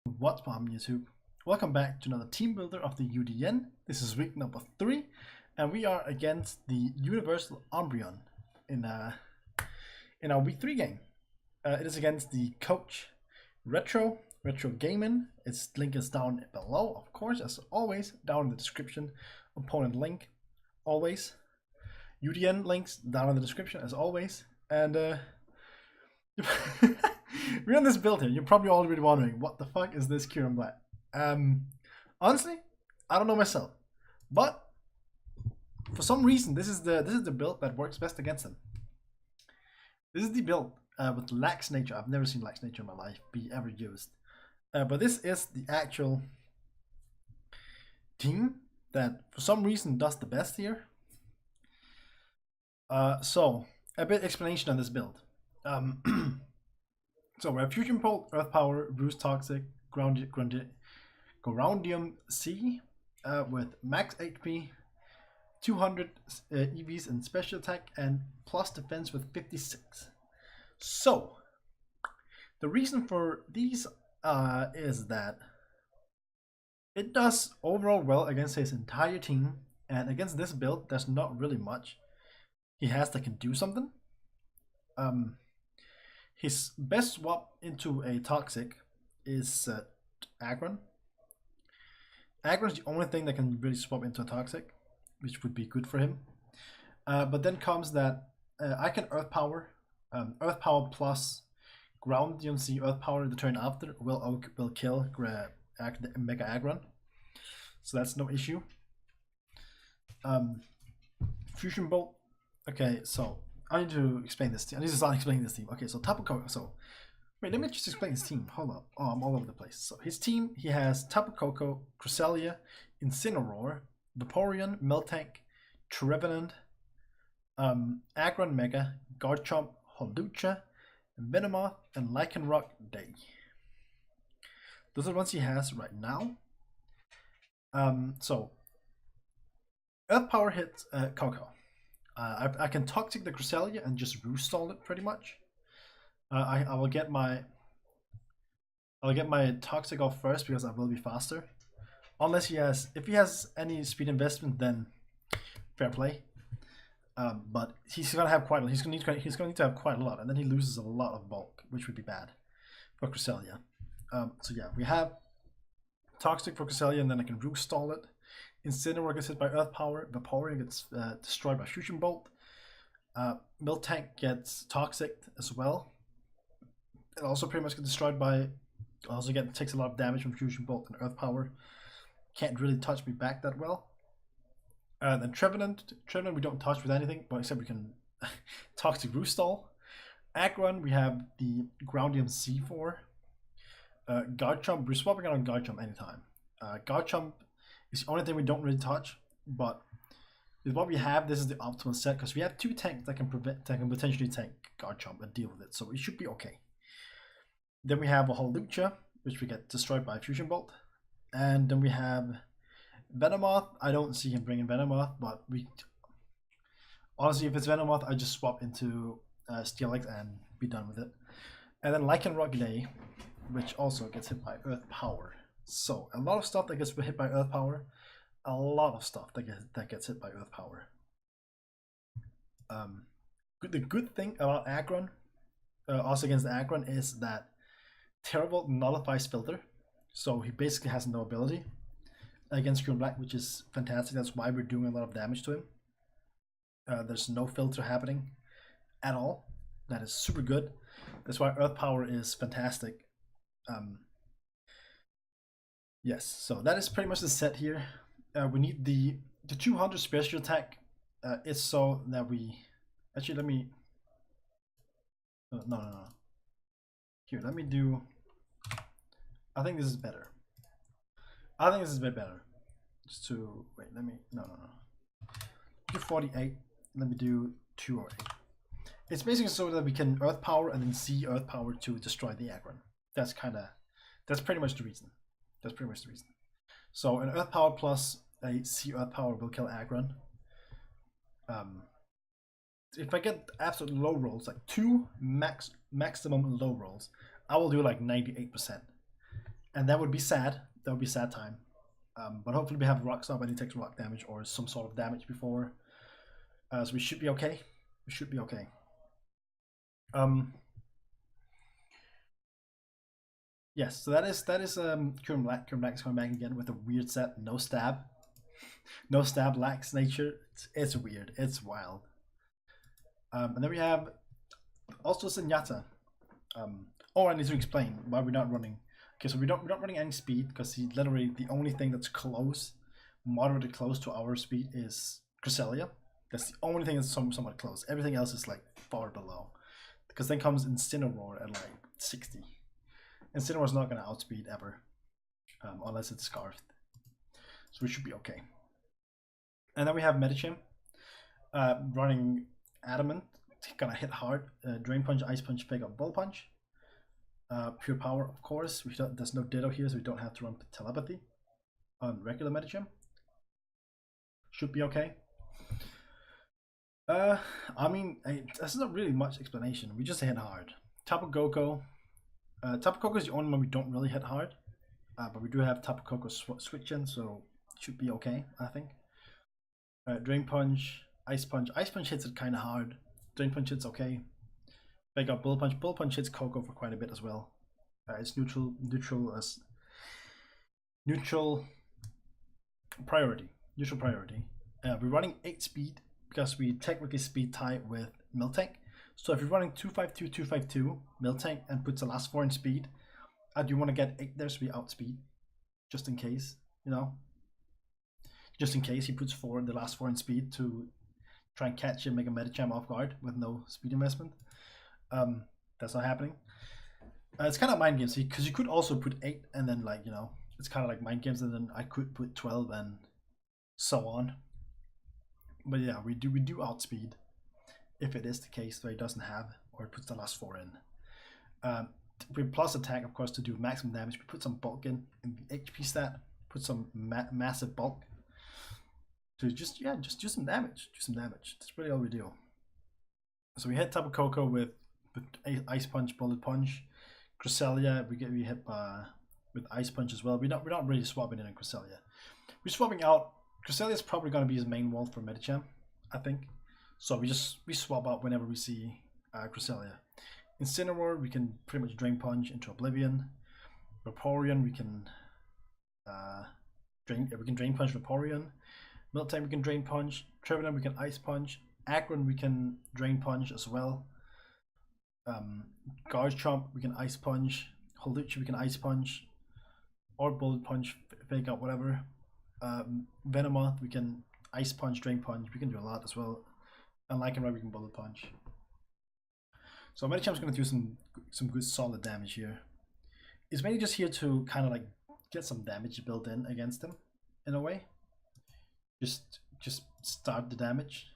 What's up, YouTube? Welcome back to another team builder of the UDN. This is week number 3, and we are against the Universal Umbreon in our week 3 game. It is against the coach Retro Gaming. Its link is down below, of course, as always, down in the description. Opponent link, always. UDN links down in the description, as always. And we're on this build here. You're probably already wondering, what the fuck is this Kyurem Black? Honestly, I don't know myself, but for some reason, this is the build that works best against him. This is the build with Lax Nature. I've never seen Lax Nature in my life be ever used, but this is the actual team that for some reason does the best here. So a bit explanation on this build. So we have Fusion Bolt, Earth Power, Roost Toxic, Groundium C with max HP, 200 EVs and special attack, and plus defense with 56. So the reason for these is that it does overall well against his entire team, and against this build there's not really much he has that can do something. His best swap into a Toxic is Aggron. Aggron is the only thing that can really swap into a Toxic, which would be good for him. But then comes that I can Earth Power plus Ground DMC Earth Power the turn after will kill Mega Aggron, so that's no issue. Fusion Bolt. Okay, so I need to explain this team. I need to start explaining this team. Okay, so Tapu Koko. So, wait, let me just explain his team. Hold up. Oh, I'm all over the place. So, his team, he has Tapu Koko, Cresselia, Incineroar, Vaporeon, Miltank, Trevenant, Aggron Mega, Garchomp, Holucha, Venomoth, and Lycanroc Day. Those are the ones he has right now. So, Earth Power hits Koko. I can Toxic the Cresselia and just Roost Stall it pretty much. I will get my Toxic off first because I will be faster. Unless if he has any speed investment, then fair play. But he's gonna have quite a lot. He's gonna need to have quite a lot, and then he loses a lot of bulk, which would be bad for Cresselia. So yeah, we have Toxic for Cresselia, and then I can Roost Stall it. Incineroar gets hit by Earth Power, Vaporeon gets destroyed by Fusion Bolt, Miltank gets Toxic as well. It also pretty much gets destroyed by, takes a lot of damage from Fusion Bolt and Earth Power. Can't really touch me back that well. Then Trevenant we don't touch with anything, but except we can Toxic Roost Stall. Aggron, we have the Groundium C4. Garchomp, we're swapping out on Garchomp anytime. Garchomp is the only thing we don't really touch, but with what we have, this is the optimal set because we have 2 tanks that can potentially tank Garchomp and deal with it, so it should be okay. Then we have a Holucha, which we get destroyed by Fusion Bolt, and then we have Venomoth. I don't see him bringing Venomoth, but honestly, if it's Venomoth, I just swap into Steelix and be done with it. And then Lycanroc Day, which also gets hit by Earth Power. So a lot of stuff that gets hit by Earth Power, a lot of stuff that gets hit by Earth Power. The good thing about Aggron, also against Aggron, is that Terravolt nullifies Filter, so he basically has no ability against Kyurem Black, which is fantastic. That's why we're doing a lot of damage to him. There's no filter happening at all. That is super good. That's why Earth Power is fantastic. Yes, so that is pretty much the set here. We need the 200 special attack is so that we actually let me no. Here, let me do. I think this is better. I think this is a bit better. Just to wait, let me no. Do 48. Let me do 208. It's basically so that we can Earth Power and then see Earth Power to destroy the Aggron. That's pretty much the reason. So an Earth Power plus a C Earth Power will kill Aggron. If I get absolute low rolls, like 2 maximum low rolls, I will do like 98%. and that would be sad. That would be sad time. But hopefully we have Rock Stop and he takes rock damage or some sort of damage before. So we should be okay. We should be okay. Yes, so that is Kyurem Black. Kyurem Black is coming back again with a weird set, no stab. No stab lacks nature. It's weird. It's wild. And then we have also Zenyatta. Oh, I need to explain why we're not running. Okay, so we're not running any speed because he literally the only thing that's close, moderately close to our speed is Cresselia. That's the only thing that's somewhat close. Everything else is like far below. Because then comes Incineroar at like 60. Incineroar's not gonna outspeed ever, unless it's scarfed. So we should be okay. And then we have Medicham, running Adamant, gonna hit hard. Drain Punch, Ice Punch, Fake Out, Bull Punch. Pure Power, of course. There's no Ditto here, so we don't have to run Telepathy on regular Medicham. Should be okay. I mean, there's not really much explanation. We just hit hard. Tapu Koko. Tapu Koko is the only one we don't really hit hard. But we do have Tapu Koko switch in, so it should be okay, I think. Drain Punch, Ice Punch. Ice Punch hits it kind of hard. Drain Punch hits okay. Fake Out Bull Punch. Bull Punch hits Koko for quite a bit as well. It's neutral priority. Neutral priority. We're running 8 speed because we technically speed tie with Miltank. So if you're running 252, 252 Miltank and puts the last 4 in speed, I do want to get 8 there so we outspeed, just in case, you know. Just in case he puts 4 in the last 4 in speed to try and catch him, make a Medicham off guard with no speed investment. That's not happening. It's kind of mind games because you could also put 8 and then, like, you know, it's kind of like mind games, and then I could put 12 and so on. But yeah, we do outspeed if it is the case that he doesn't have or puts the last 4 in. We plus attack, of course, to do maximum damage. We put some bulk in the HP stat, put some massive bulk to just do some damage. That's really all we do. So we hit Tapu Koko with Ice Punch, Bullet Punch. Cresselia, we hit with Ice Punch as well. We're not really swapping in on Cresselia. We're swapping out. Cresselia is probably going to be his main wall for Medicham, I think. So we swap out whenever we see Cresselia. Incineroar, we can pretty much Drain Punch into Oblivion. Vaporeon, we can Drain Punch Vaporeon. Miltank, we can Drain Punch. Trevenant, we can Ice Punch. Aggron, we can Drain Punch as well. Garchomp, we can Ice Punch. Holuchi, we can Ice Punch. Or Bullet Punch, Fake Out, whatever. Venomoth, we can Ice Punch, Drain Punch. We can do a lot as well. And Lycanroc, we can Bullet Punch. So Medicham's going to do some good solid damage here. It's mainly just here to kind of like get some damage built in against him, in a way. Just start the damage.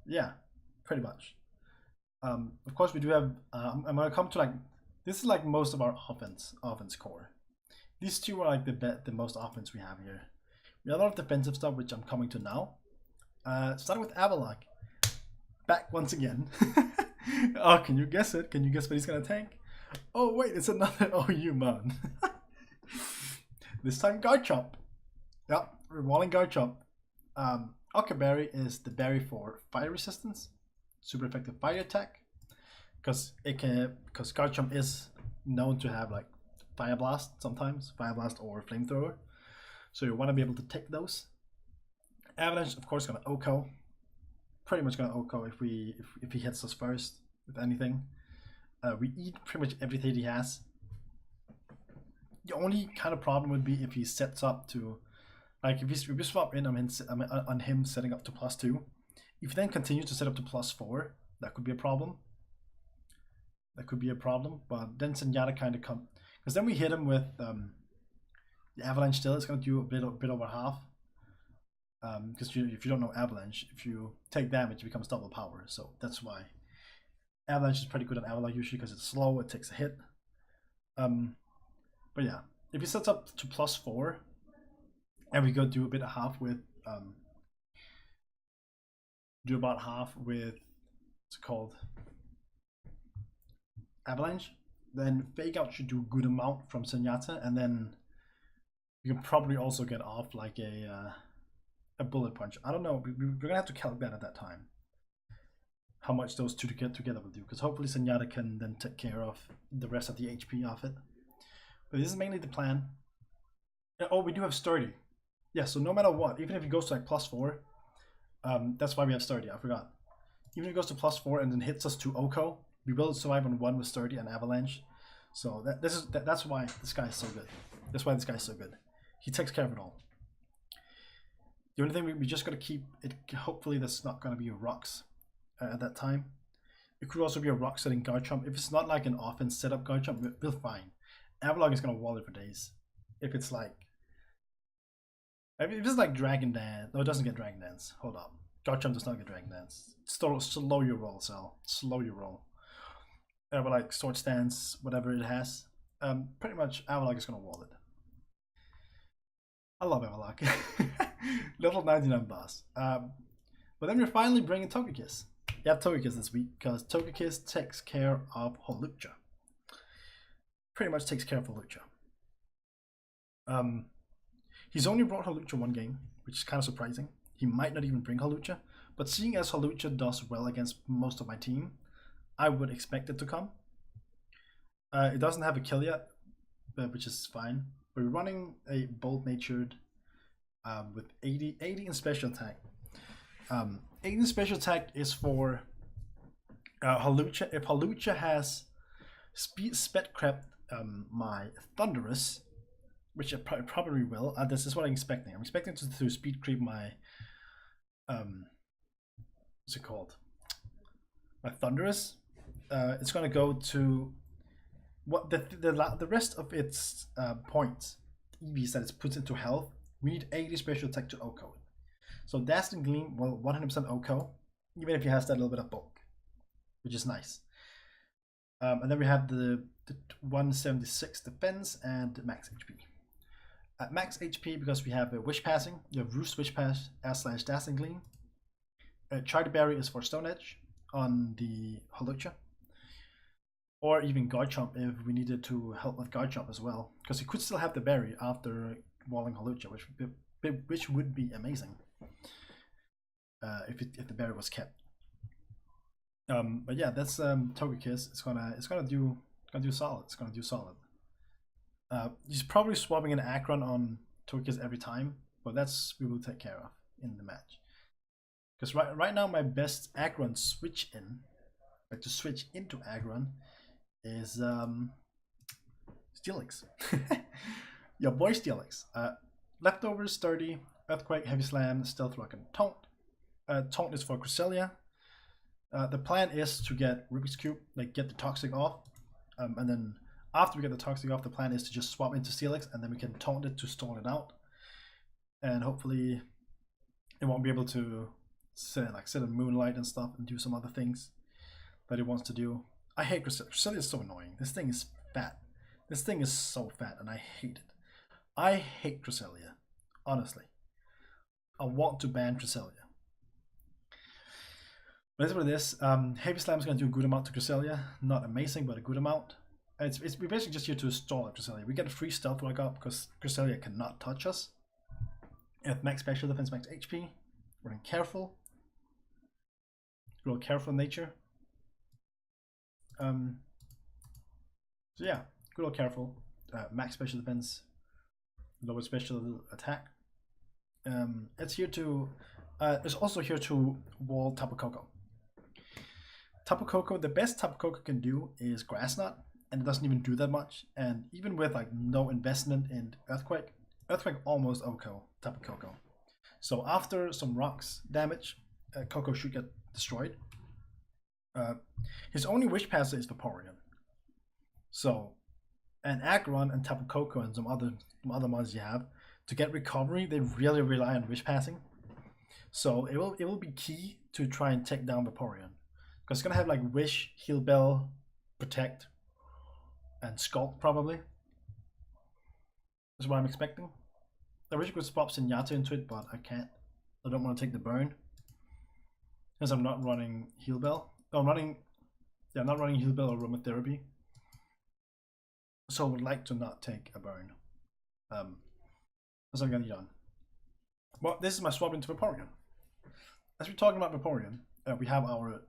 Yeah, pretty much. Of course, we do have. I'm gonna come to like this is like most of our offense core. These two are like the most offense we have here. We have a lot of defensive stuff, which I'm coming to now. Starting with Avalok. Back once again. Oh, can you guess it? Can you guess what he's gonna tank? Oh wait, it's another OU man. This time Garchomp. Yep, we're walling Garchomp. Occaberry is the berry for fire resistance, super effective fire attack, because Garchomp is known to have like Fire Blast sometimes, Fire Blast or Flamethrower, so you want to be able to take those. Avalanche, of course, gonna OHKO, pretty much gonna OHKO if he hits us first with anything. We eat pretty much everything he has. The only kind of problem would be if he sets up to, like, if we swap in on him setting up to +2. If he then continues to set up to +4, that could be a problem. But then Zenyatta kind of come, because then we hit him with the Avalanche. Still, it's going to do a bit over half. Because if you don't know Avalanche, if you take damage, it becomes double power. So that's why Avalanche is pretty good on Avalok usually, because it's slow, it takes a hit. But yeah, if he sets up to +4, and we go do a bit of half with what's it called? Avalanche, then Fake Out should do a good amount from Zenyatta, and then you can probably also get off like a Bullet Punch. I don't know. We're gonna have to calculate that at that time. How much those two together will do, because hopefully Zenyatta can then take care of the rest of the HP of it. But this is mainly the plan. Oh, we do have Sturdy. Yeah, so no matter what, even if it goes to like +4, that's why we have Sturdy, I forgot. Even if it goes to +4 and then hits us to Oko, we will survive on 1 with Sturdy and Avalanche. So that's why this guy is so good. That's why this guy is so good. He takes care of it all. The only thing we just gotta keep it. Hopefully, that's not gonna be rocks at that time. It could also be a rock setting Garchomp. If it's not like an offense setup Garchomp, we'll fine. Avalok is gonna wall it for days. If it's like Dragon Dance, no, it doesn't get Dragon Dance. Hold up, Garchomp does not get Dragon Dance. Slow your roll, Cell. Slow your roll. But like Sword Stance, whatever it has, pretty much Avalok is gonna wall it. I love Avalok. Level 99 boss. But then we're finally bringing Togekiss. You have Togekiss this week because Togekiss takes care of Holucha. Pretty much takes care of Holucha. He's only brought Holucha 1 game, which is kind of surprising. He might not even bring Holucha, but seeing as Holucha does well against most of my team, I would expect it to come. It doesn't have a kill yet, which is fine. We're running a bold-natured with 80 in special attack. 80 in special attack is for Holucha. If Holucha has sped crept my Thunderous, which it probably will. This is what I'm expecting. I'm expecting to speed creep my what's it called? My Thunderous. It's gonna go to what the rest of its points, EVs that it puts into health. We need 80 special attack to Oko. So Dazzling Gleam will 100% Oko, even if he has that little bit of bulk, which is nice. And then we have the 176 defense and max HP. At max HP, because we have a Wish Passing, you have Roost Wish Pass / Dazzling Gleam. Charity Berry is for Stone Edge on the Holucha. Or even Garchomp if we needed to help with Garchomp as well, because he could still have the berry after walling Holucha, which would be amazing if the berry was kept. But yeah, that's Togekiss. It's gonna do solid. It's gonna do solid. He's probably swapping an Akron on Togekiss every time, but we will take care of in the match. Because right now my best Akron switch in, like to switch into Akron, is Steelix. Your boy Steelix. Leftovers, Sturdy, Earthquake, Heavy Slam, Stealth Rock, and Taunt. Taunt is for Cresselia. The plan is to get Rubik's Cube, like get the Toxic off, and then after we get the Toxic off, the plan is to just swap into Steelix, and then we can taunt it to stall it out, and hopefully it won't be able to sit in Moonlight and stuff and do some other things that it wants to do. I hate Cresselia. Cresselia is so annoying. This thing is fat. This thing is so fat, and I hate it. I hate Cresselia. Honestly, I want to ban Cresselia. But that's what it is. Heavy Slam is going to do a good amount to Cresselia. Not amazing, but a good amount. We're basically just here to stall at Cresselia. We get a free Stealth Rock up because Cresselia cannot touch us. At max special defense, max HP. Running careful. Real careful in nature. So yeah, good old careful. Max special defense, lower special attack. It's here to. It's also here to wall Tapu Koko. Tapu Koko, the best Tapu Koko can do is Grass Knot, and it doesn't even do that much. And even with like no investment in Earthquake almost Oko Tapu Koko. So after some rocks damage, Koko should get destroyed. His only Wish Passer is Vaporeon. So, and Aggron and Tapu Koko and some other mods you have, to get recovery, they really rely on Wish Passing. So it will be key to try and take down Vaporeon. Because it's gonna have like Wish, Heal Bell, Protect, and Sculpt probably. That's what I'm expecting. I wish I could swap Zenyatta into it, but I can't. I don't want to take the burn. Because I'm not running Heal Bell. No, I'm not running Heal Bell or Aromatherapy. so would like to not take a burn. That's what I'm gonna done. Well, this is my swap into Vaporeon. As we're talking about Vaporeon, we have our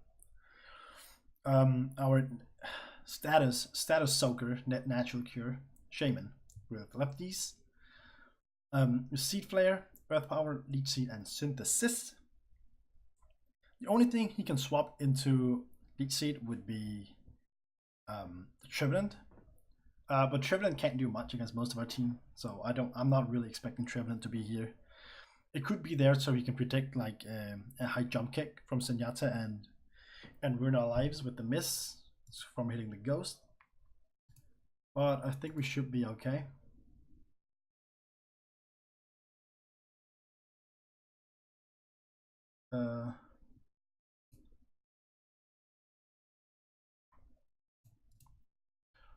status soaker, net natural cure, Shaman with lefties, Seed Flare, Earth Power, Leech Seed, and Synthesis. The only thing he can swap into Leech Seed would be Trevenant, but Trevenant can't do much against most of our team, so I'm not really expecting Trevenant to be here. It could be there so he can protect like a high jump kick from Zenyatta and ruin our lives with the miss from hitting the ghost. But I think we should be okay.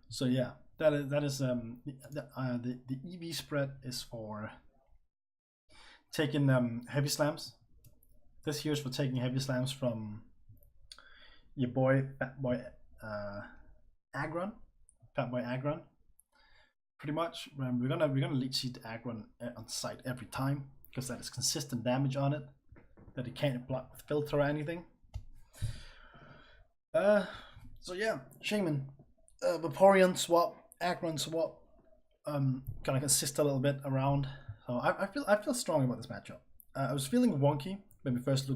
So yeah, that is the EV spread is for taking heavy slams. This here is for taking heavy slams from your boy Fat Boy Aggron, Pretty much, we're gonna leech seed Aggron on site every time because that is consistent damage on it that it can't block with filter or anything. So yeah, Shaman, Vaporeon swap, Aggron swap, kind of assist a little bit around. So I feel strong about this matchup. I was feeling wonky when we first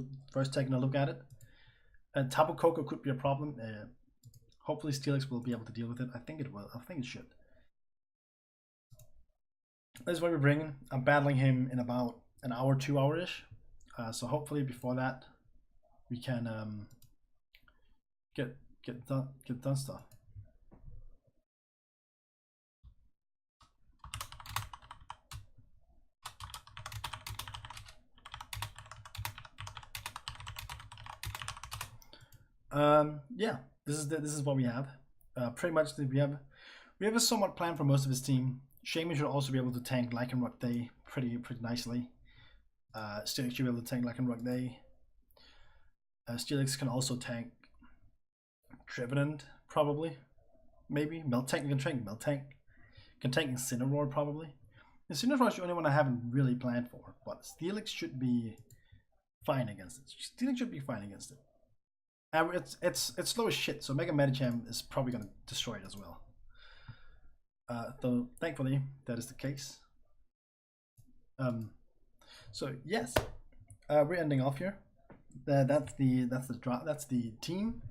taking a look at it. And Tapu Koko could be a problem. Hopefully Steelix will be able to deal with it. I think it will. I think it should. This is what we're bringing. I'm battling him in about an hour, 2 hour-ish. So hopefully before that we can get done stuff. Yeah, this is what we have. Pretty much we have a somewhat plan for most of his team. Shaman should also be able to tank Lycanroc Day pretty nicely. Steelix should be able to tank Lycanroc Day. Steelix can also tank Trevenant, probably. Maybe. Meltank can tank Meltank. Can tank Incineroar, probably. Incineroar is the only one I haven't really planned for, but Steelix should be fine against it. Steelix should be fine against it. It's slow as shit, so Mega Medicham is probably gonna destroy it as well. Though thankfully that is the case. So yes, we're ending off here. That's the team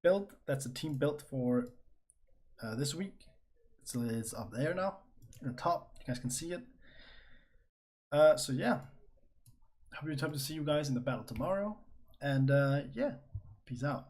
build. That's a team built for this week. So it's up there now, at the top. You guys can see it. So yeah, hope to see you guys in the battle tomorrow. And yeah, peace out.